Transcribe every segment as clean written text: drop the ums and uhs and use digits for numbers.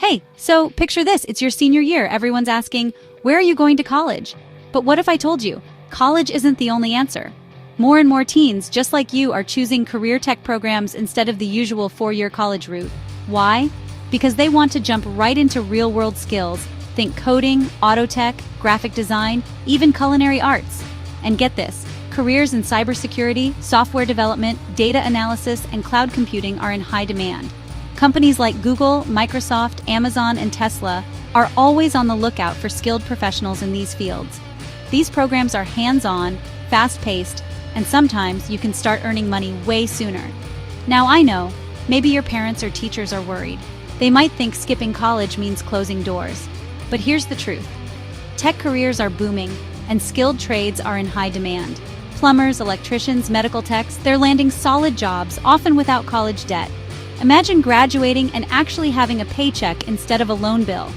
Hey, so picture this, it's your senior year. Everyone's asking, where are you going to college? But what if I told you, college isn't the only answer? More and more teens, just like you, are choosing career tech programs instead of the usual four-year college route. Why? Because they want to jump right into real-world skills. Think coding, auto tech, graphic design, even culinary arts. And get this, careers in cybersecurity, software development, data analysis, and cloud computing are in high demand. Companies like Google, Microsoft, Amazon, and Tesla are always on the lookout for skilled professionals in these fields. These programs are hands-on, fast-paced, and sometimes you can start earning money way sooner. Now I know, maybe your parents or teachers are worried. They might think skipping college means closing doors. But here's the truth. Tech careers are booming, and skilled trades are in high demand. Plumbers, electricians, medical techs, they're landing solid jobs, often without college debt. Imagine graduating and actually having a paycheck instead of a loan bill.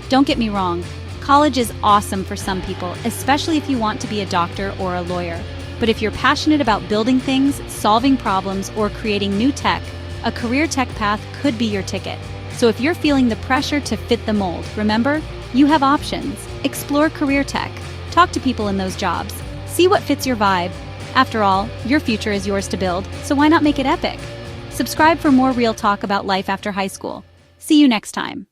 Don't get me wrong, college is awesome for some people, especially if you want to be a doctor or a lawyer. But if you're passionate about building things, solving problems, or creating new tech, a career tech path could be your ticket. So if you're feeling the pressure to fit the mold, remember, you have options. Explore career tech. Talk to people in those jobs. See what fits your vibe. After all, your future is yours to build, so why not make it epic? Subscribe for more real talk about life after high school. See you next time.